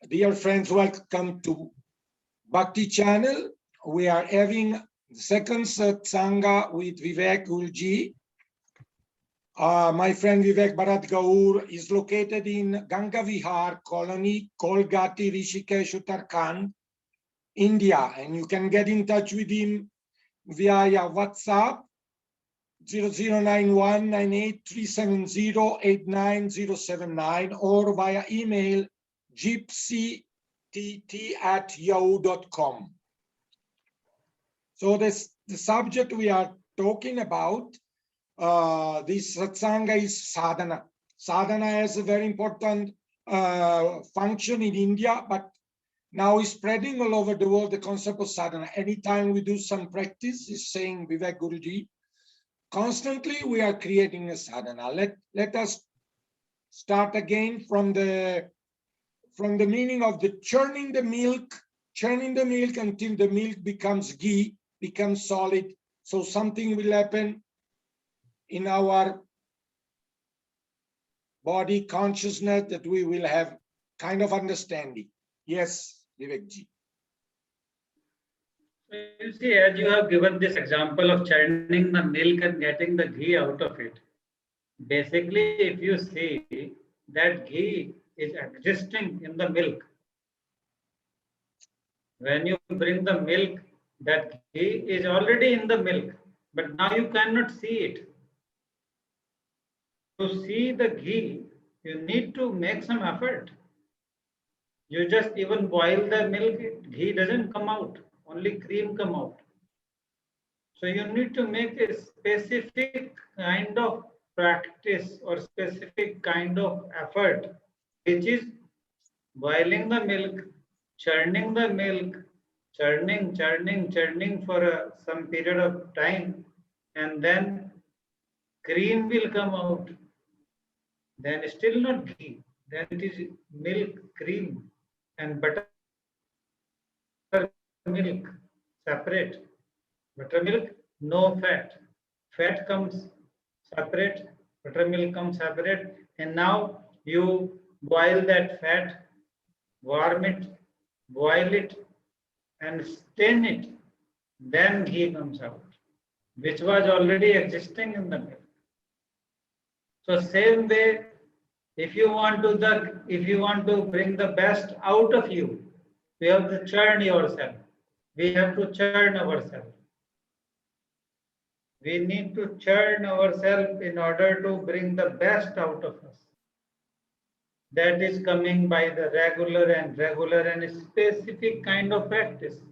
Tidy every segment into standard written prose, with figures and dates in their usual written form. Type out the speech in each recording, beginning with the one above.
Dear friends, welcome to Bhakti channel. We are having the second satsanga with Vivek Gurji. My friend Vivek Bharat Gaur is located in Ganga Vihar colony, Kolgati, Rishikesh, Uttarakhand, India. And you can get in touch with him via WhatsApp 00919837089079 or via email gypsytt@yahoo.com. So the subject we are talking about, this satsanga is sadhana. Sadhana has a very important function in India, but now is spreading all over the world, the concept of sadhana. Anytime we do some practice, is saying Vivek Guruji, constantly we are creating a sadhana. Let us start again from the meaning of the churning the milk until the milk becomes ghee, becomes solid. So something will happen in our body consciousness that we will have kind of understanding. Yes, Vivekji. So you see, as you have given this example of churning the milk and getting the ghee out of it, basically, if you see that ghee is existing in the milk, when you bring the milk, that ghee is already in the milk, but now you cannot see it. To see the ghee, you need to make some effort. You just even boil the milk, ghee doesn't come out, only cream come out. So you need to make a specific kind of practice or specific kind of effort, which is boiling the milk, churning the milk, churning for some period of time, and then cream will come out. Then still not ghee, then it is milk, cream, and buttermilk separate. Buttermilk, no fat. Fat comes separate, buttermilk comes separate, and now you boil that fat, warm it, boil it, and stain it. Then ghee comes out, which was already existing in the milk. So same way, if you want to bring the best out of you, we have to churn yourself. We have to churn ourselves. We need to churn ourselves in order to bring the best out of us. That is coming by the regular and specific kind of practice,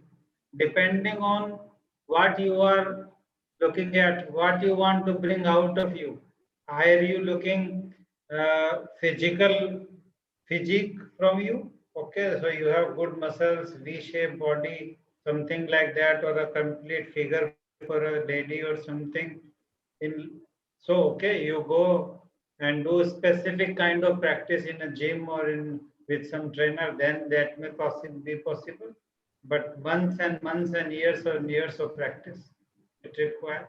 depending on what you are looking at, what you want to bring out of you. Are you looking physique from you? Okay, so you have good muscles, V-shaped body, something like that, or a complete figure for a lady or something. So okay, you go and do a specific kind of practice in a gym or with some trainer, then that may be possible. But months and years of practice it requires.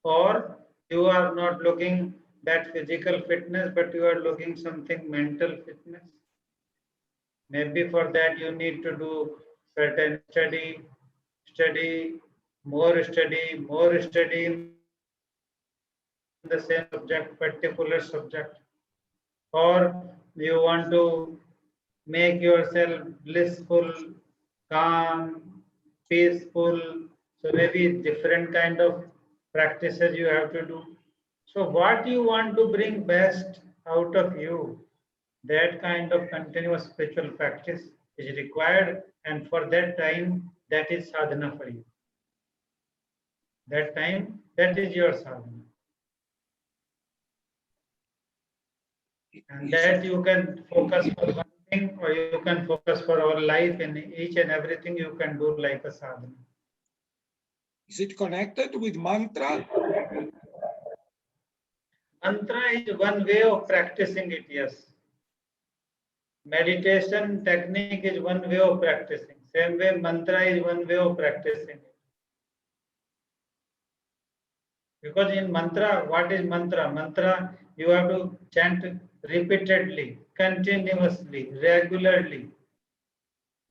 Or you are not looking that physical fitness, but you are looking something mental fitness. Maybe for that you need to do certain study, more study in the same subject, particular subject. Or you want to make yourself blissful, calm, peaceful. So maybe different kind of practices you have to do. So what you want to bring best out of you, that kind of continuous spiritual practice is required, and for that time, that is sadhana for you. That time, that is your sadhana. And that you can focus for one thing, or you can focus for our life, and each and everything you can do like a sadhana. Is it connected with mantra? Mantra is one way of practicing it, yes. Meditation technique is one way of practicing. Same way, mantra is one way of practicing it. Because in mantra, what is mantra? Mantra, you have to chant repeatedly, continuously, regularly.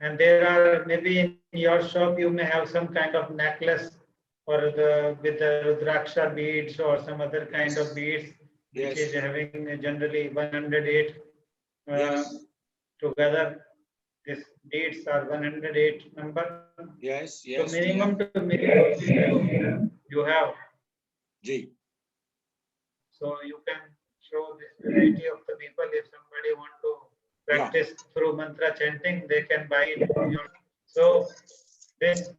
And there are maybe in your shop you may have some kind of necklace or with the Rudraksha beads or some other kind of beads, which is having generally 108 together. These beads are 108 number. Yes, So minimum to minimum you have. Ji. So you can show this variety of the people. If somebody want to practice through mantra chanting, they can buy it. So this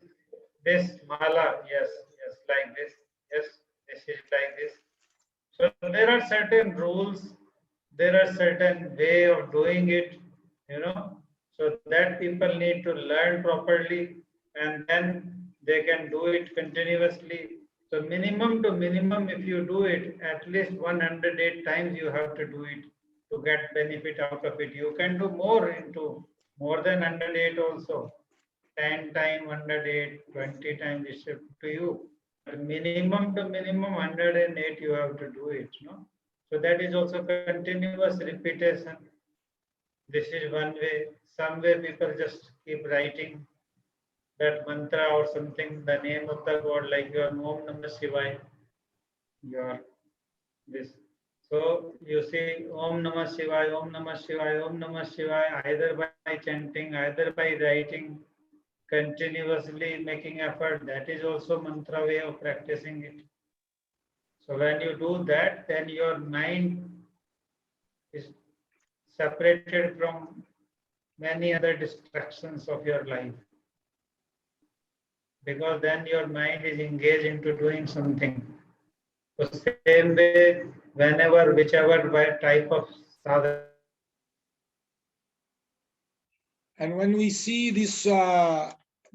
mala, yes, like this. Yes, this is like this. So there are certain rules, there are certain way of doing it, so that people need to learn properly and then they can do it continuously. So minimum to minimum, if you do it, at least 108 times you have to do it to get benefit out of it. You can do more than 108 also. 10 times 108, 20 times it's up to you. Minimum to minimum 108 you have to do it, no? So that is also continuous repetition. This is one way. Some way people just keep writing that mantra or something, the name of the God, like your Om Namah Shivaya. Your this. So you see Om Namah Shivaya, Om Namah Shivaya, Om Namah Shivaya, either by chanting, either by writing, continuously making effort. That is also mantra way of practicing it. So when you do that, then your mind is separated from many other distractions of your life. Because then your mind is engaged into doing something. So same way, whenever, whichever type of sadhana. And when we see this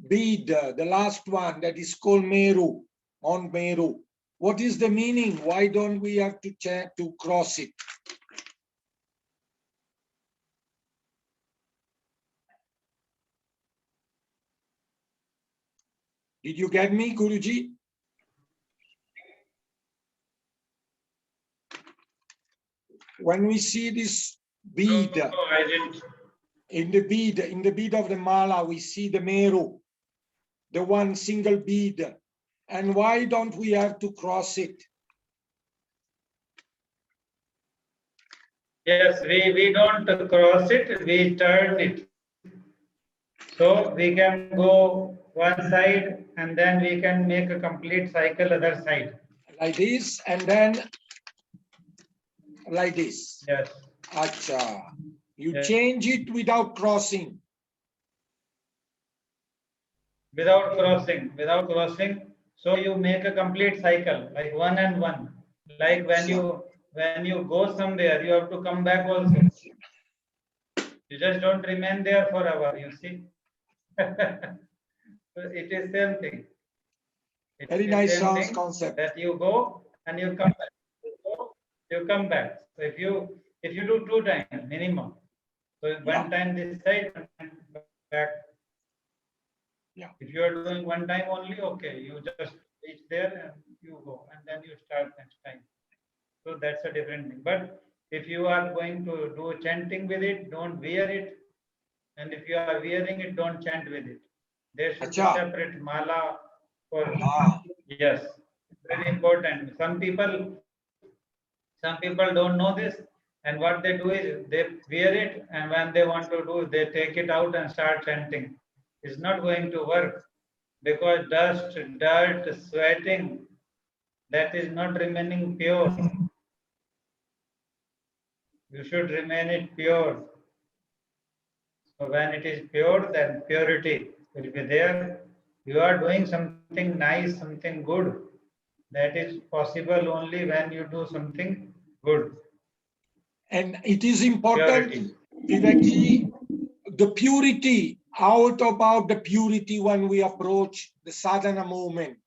bead, the last one that is called Meru, on Meru, what is the meaning? Why don't we have to cross it? Did you get me, Guruji? When we see this bead, No, I didn't. in the bead of the mala, we see the Meru, the one single bead. And why don't we have to cross it? Yes, we don't cross it, we turn it. So we can go one side and then we can make a complete cycle other side. Like this, and then like this. Yes. Acha. You Yes. change it without crossing. Without crossing. So you make a complete cycle, like one and one. Like when you go somewhere, you have to come back also. You just don't remain there forever, you see. So it is same thing. It's Very the nice same thing concept. that you go and you come back. You go, you come back. So if you do 2 times minimum, so one time this side, one time back. Yeah. If you are doing one time only, okay, you just reach there and you go, and then you start next time. So that's a different thing. But if you are going to do chanting with it, don't wear it. And if you are wearing it, don't chant with it. There should be separate mala for yes. Very important. Some people don't know this, and what they do is they wear it, and when they want to do, they take it out and start chanting. It's not going to work because dust, dirt, sweating, that is not remaining pure. You should remain it pure. So when it is pure, then purity will be there. You are doing something nice, something good. That is possible only when you do something good. And it is important, Vivekji, the purity, out about the purity when we approach the sadhana movement.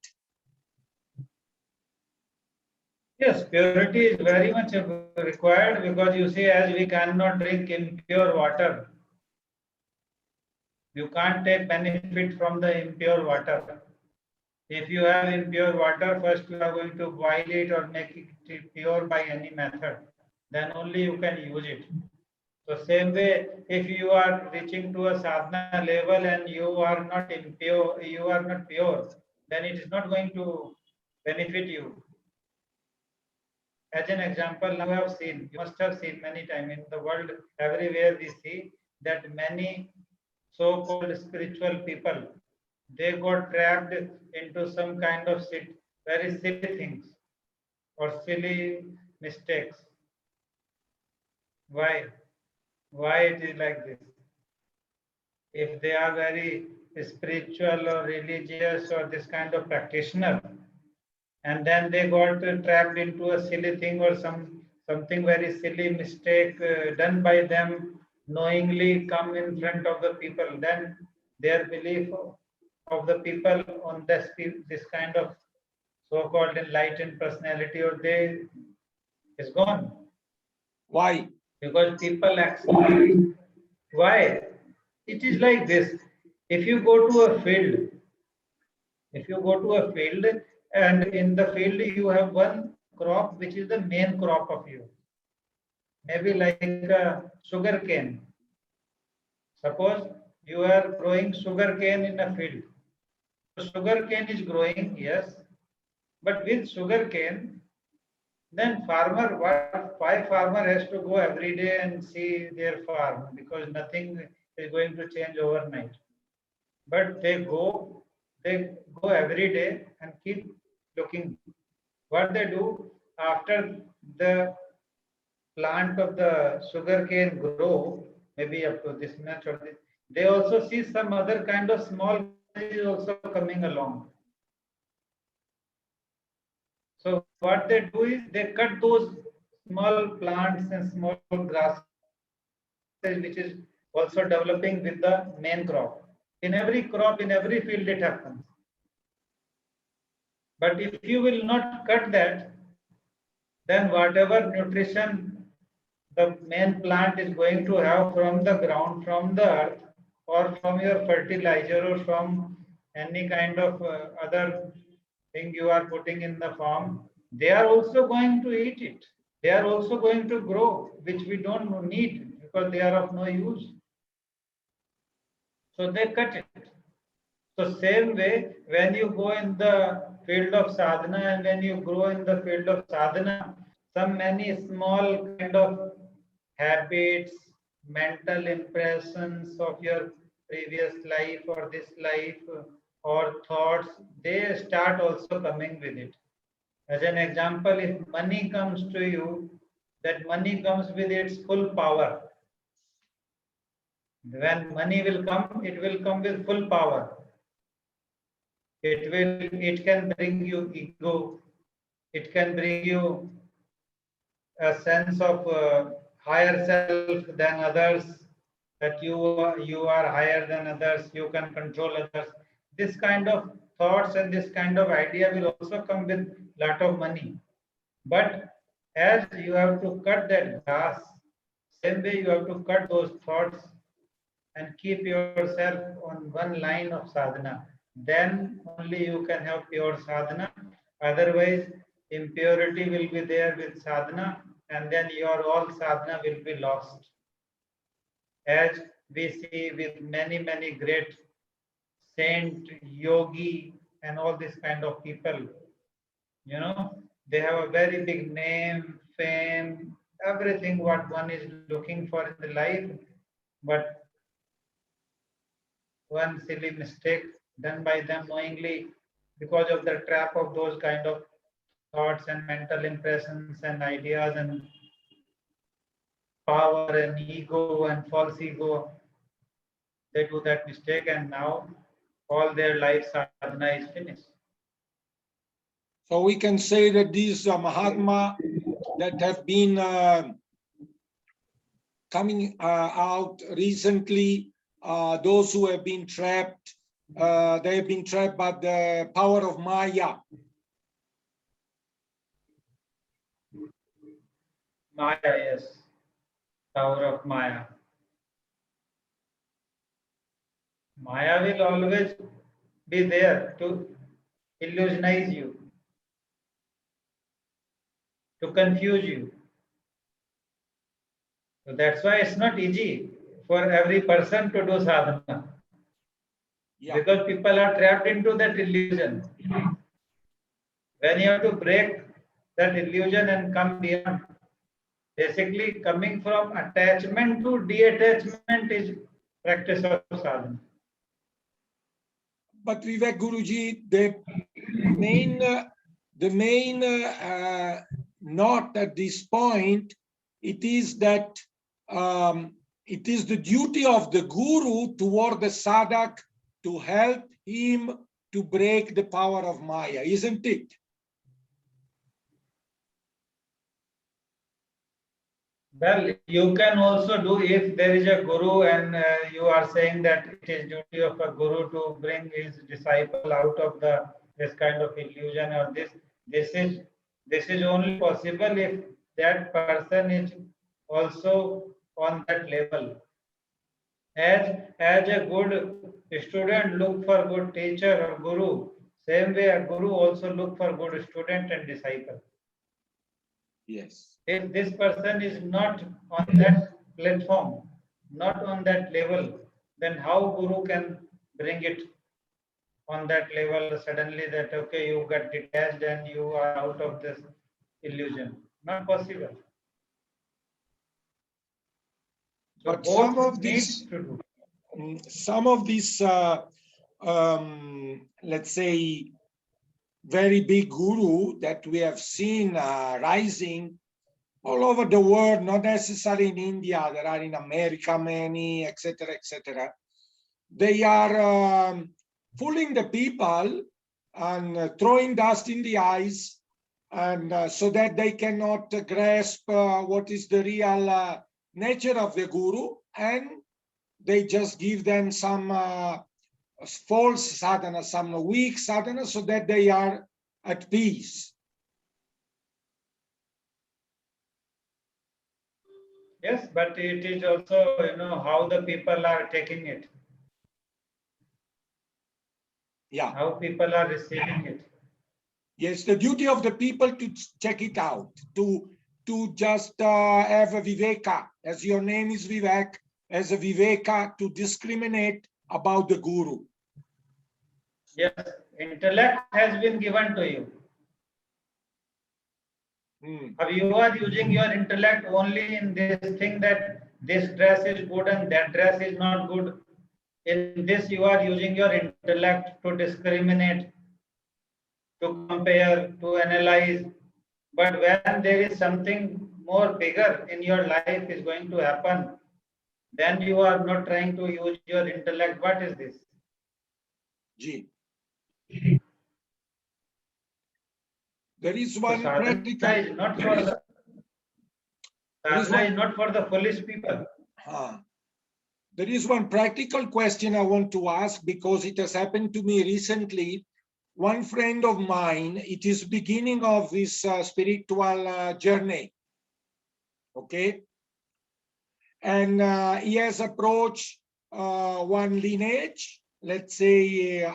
Yes, purity is very much required because you see, as we cannot drink impure water, you can't take benefit from the impure water. If you have impure water, first you are going to boil it or make it pure by any method. Then only you can use it. So same way, if you are reaching to a sadhana level and you are not impure, you are not pure, then it is not going to benefit you. As an example, now you have seen, you must have seen many times in the world, everywhere we see that many so-called spiritual people, they got trapped into some kind of very silly things or silly mistakes. Why? Why it is like this? If they are very spiritual or religious or this kind of practitioner, and then they got trapped into a silly thing or something very silly mistake done by them, knowingly come in front of the people, then their belief of the people on this kind of so-called enlightened personality or they is gone. Why? Because people actually, why? It is like this. If you go to a field, if you go to a field and in the field you have one crop which is the main crop of you, maybe like sugar cane. Suppose you are growing sugar cane in a field. So sugar cane is growing, yes, but with sugar cane, then why farmer has to go every day and see their farm because nothing is going to change overnight. But they go every day and keep looking. What they do after the plant of the sugar cane grow, maybe up to this much or this, they also see some other kind of small is also coming along. So what they do is they cut those small plants and small grasses which is also developing with the main crop. In every crop, in every field it happens. But if you will not cut that, then whatever nutrition the main plant is going to have from the ground, from the earth, or from your fertilizer, or from any kind of other thing you are putting in the farm, they are also going to eat it. They are also going to grow, which we don't need because they are of no use. So they cut it. So same way, when you go in the field of sadhana and when you grow in the field of sadhana, some many small kind of habits, mental impressions of your previous life or this life or thoughts, they start also coming with it. As an example, if money comes to you, that money comes with its full power. When money will come, it will come with full power. It can bring you ego. It can bring you a sense of higher self than others, that you are higher than others, you can control others. This kind of thoughts and this kind of idea will also come with lot of money. But as you have to cut that grass, same way you have to cut those thoughts and keep yourself on one line of sadhana. Then only you can have pure sadhana. Otherwise, impurity will be there with sadhana, and then your all sadhana will be lost. As we see with many great saint, yogi, and all this kind of people, they have a very big name, fame, everything what one is looking for in the life, but one silly mistake done by them knowingly because of the trap of those kind of thoughts and mental impressions and ideas and power and ego and false ego. They do that mistake and now all their life sadhana is finished. So we can say that these Mahatma that have been coming out recently, those who have been trapped, they have been trapped by the power of Maya. Maya, yes. Power of Maya. Maya will always be there to illusionize you, to confuse you. So that's why it's not easy for every person to do sadhana. Yeah. Because people are trapped into that illusion. When you have to break that illusion and come beyond, basically coming from attachment to detachment is practice of sadhana. But Vivek Guruji, the main note at this point, it is that it is the duty of the guru toward the sadhak to help him to break the power of Maya, isn't it? Well, you can also do if there is a guru and you are saying that it is duty of a guru to bring his disciple out of this kind of illusion or this is only possible if that person is also on that level. As a good student look for good teacher or guru, same way a guru also look for good student and disciple. Yes. If this person is not on that platform, not on that level, then how guru can bring it on that level suddenly that okay, you got detached and you are out of this illusion? Not possible. So But some both of needs these, to do. let's say, very big guru that we have seen rising all over the world, not necessarily in India, there are in America many, etc., etc. They are fooling the people and throwing dust in the eyes, and so that they cannot grasp what is the real nature of the guru, and they just give them some false sadhana, some weak sadhana, so that they are at peace. Yes, but it is also, how the people are taking it. Yeah. How people are receiving it. Yes, the duty of the people to check it out, to just have a viveka, as your name is Vivek, as a viveka to discriminate about the guru. Yes, intellect has been given to you. You are using your intellect only in this thing that this dress is good and that dress is not good. In this, you are using your intellect to discriminate, to compare, to analyze. But when there is something more bigger in your life is going to happen, then you are not trying to use your intellect. What is this? G. There is one practical. Is not for the, sadhana is not for the foolish people. There is one practical question I want to ask because it has happened to me recently. One friend of mine, it is beginning of this spiritual journey, okay? And he has approached one lineage, let's say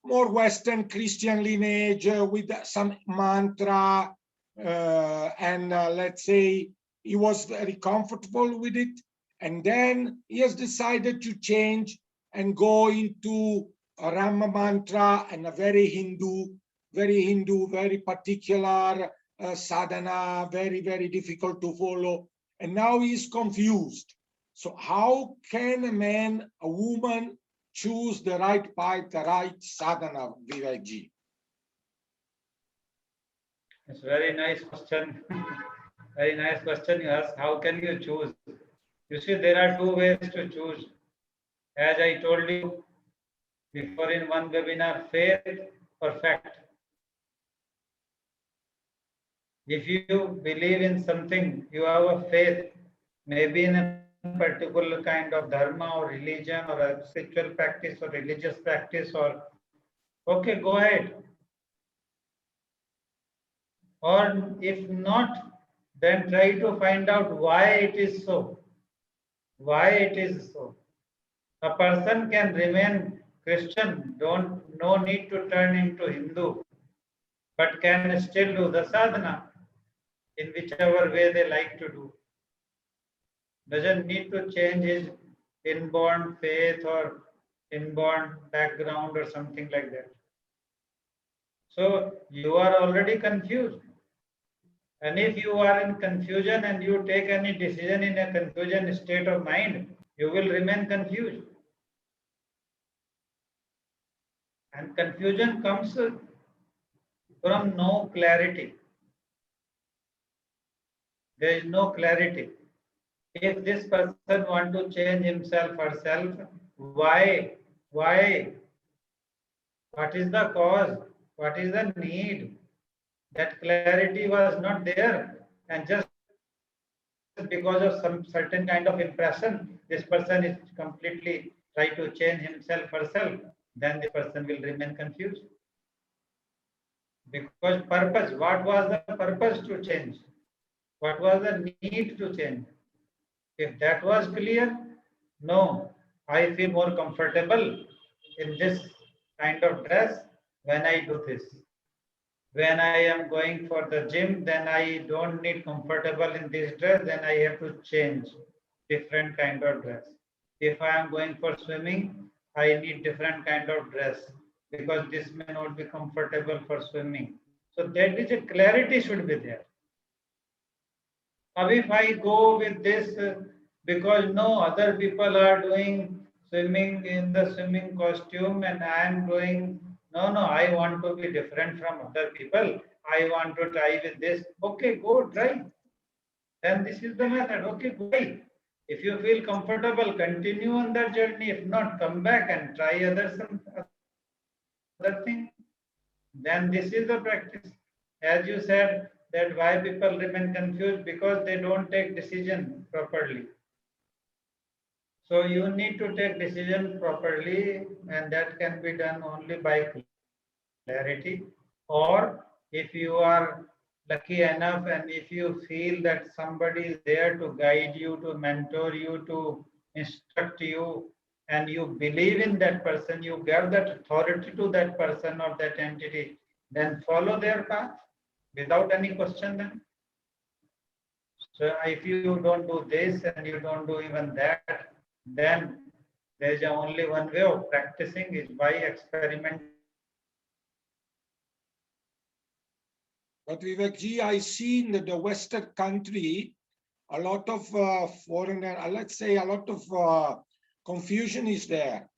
more Western Christian lineage with some mantra, and let's say he was very comfortable with it. And then he has decided to change and go into a Rama mantra and a very Hindu, very particular sadhana, very, very difficult to follow. And now he's confused. So how can a man, a woman, choose the right path, the right sadhana, Vivekji? It's a very nice question. Very nice question you ask. How can you choose? You see, there are two ways to choose. As I told you before in one webinar, faith or fact. If you believe in something, you have a faith, maybe in a particular kind of dharma or religion or a spiritual practice or religious practice, or okay, go ahead. Or if not, then try to find out why it is so. Why it is so. A person can remain Christian, no need to turn into Hindu, but can still do the sadhana in whichever way they like to do. doesn't need to change his inborn faith or inborn background or something like that. So you are already confused. And if you are in confusion and you take any decision in a confusion state of mind, you will remain confused. And confusion comes from no clarity. There is no clarity. If this person want to change himself or herself, why? Why? What is the cause? What is the need? That clarity was not there. And just because of some certain kind of impression, this person is completely try to change himself or herself, then the person will remain confused. Because purpose, what was the purpose to change? What was the need to change? If that was clear, no, I feel more comfortable in this kind of dress when I do this. When I am going for the gym, then I don't need comfortable in this dress, then I have to change different kind of dress. If I am going for swimming, I need different kind of dress because this may not be comfortable for swimming. So that is a clarity should be there. Now if I go with this because no other people are doing swimming in the swimming costume and I am doing, no, I want to be different from other people. I want to try with this. Okay, go try. Then this is the method. Okay, go try. If you feel comfortable, continue on that journey. If not, come back and try other thing. Then this is the practice. As you said, that why people remain confused because they don't take decision properly. So you need to take decision properly, and that can be done only by clarity. Or if you are lucky enough and if you feel that somebody is there to guide you, to mentor you, to instruct you, and you believe in that person, you give that authority to that person or that entity, then follow their path without any question then. So if you don't do this and you don't do even that, then there is only one way of practicing is by experimenting. But Vivekji, I see in the Western country, a lot of foreigner, let's say a lot of confusion is there.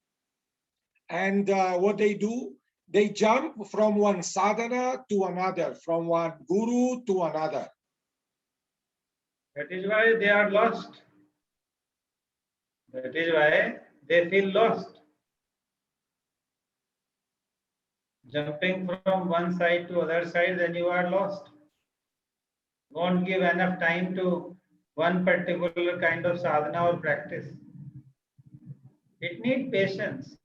And what they do, they jump from one sadhana to another, from one guru to another. That is why they are lost. That is why they feel lost. Jumping from one side to other side, then you are lost. Won't give enough time to one particular kind of sadhana or practice. It needs patience.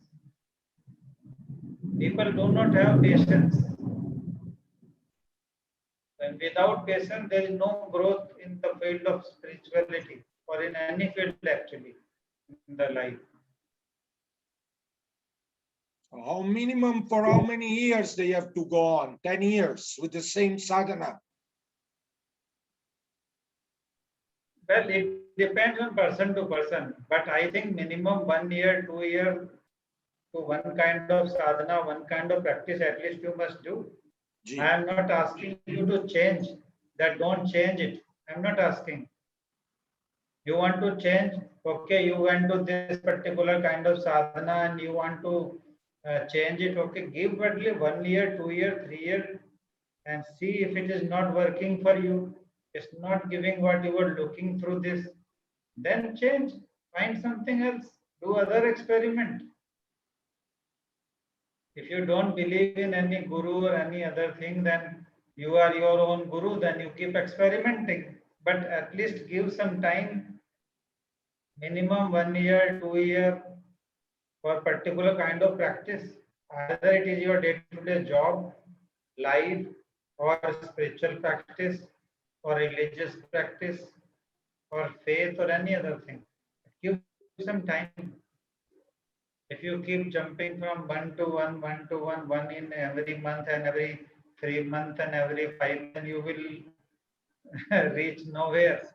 People do not have patience. And without patience, there is no growth in the field of spirituality or in any field actually in the life. How minimum for how many years they have to go on? 10 years with the same sadhana? Well, it depends on person to person, but I think minimum 1 year, 2 years to one kind of sadhana, one kind of practice at least you must do. Gee. I am not asking you to change that, don't change it. I am not asking. You want to change, okay, you went to this particular kind of sadhana and you want to change it, okay, give at least 1 year, 2 year, 3 year and see if it is not working for you. It's not giving what you were looking through this. Then change, find something else, do other experiment. If you don't believe in any guru or any other thing, then you are your own guru, then you keep experimenting. But at least give some time, minimum 1 year, 2 year for particular kind of practice. Either it is your day-to-day job, life, or spiritual practice, or religious practice, or faith, or any other thing. Give some time. If you keep jumping from 1 to 1, 1 to 1, 1 in every month and every 3 months and every 5, then you will reach nowhere.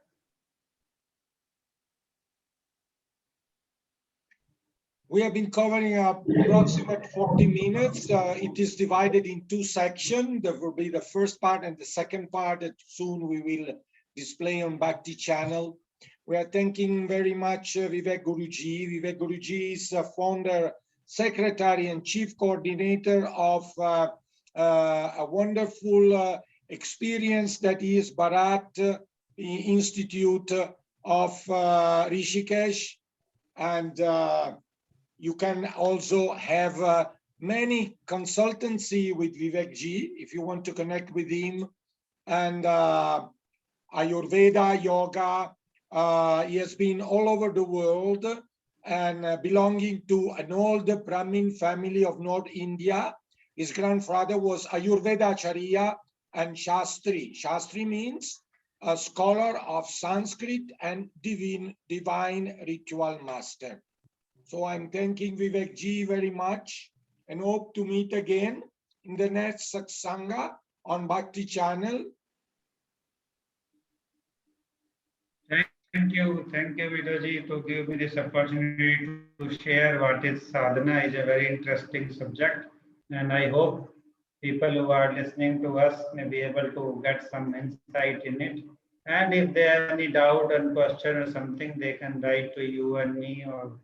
We have been covering approximate 40 minutes. It is divided in two sections. There will be the first part and the second part that soon we will display on Bhakti channel. We are thanking very much Vivek Guruji. Vivek Guruji is founder, secretary, and chief coordinator of a wonderful experience that is Bharat Institute of Rishikesh. And you can also have many consultancy with Vivek Ji if you want to connect with him. And Ayurveda, yoga, he has been all over the world and belonging to an old Brahmin family of North India. His grandfather was Ayurveda Acharya and Shastri. Shastri means a scholar of Sanskrit and divine ritual master. So I'm thanking Vivek Ji very much and hope to meet again in the next Satsanga on Bhakti channel. Thank you, Vidoji, to give me this opportunity to share what is sadhana. Is a very interesting subject, and I hope people who are listening to us may be able to get some insight in it. And if they have any doubt and question or something, they can write to you and me, or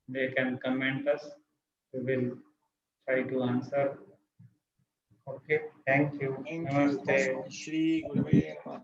they can comment us. We will try to answer. Okay, thank you. Thank you. Namaste. Shri Gurave Namaha.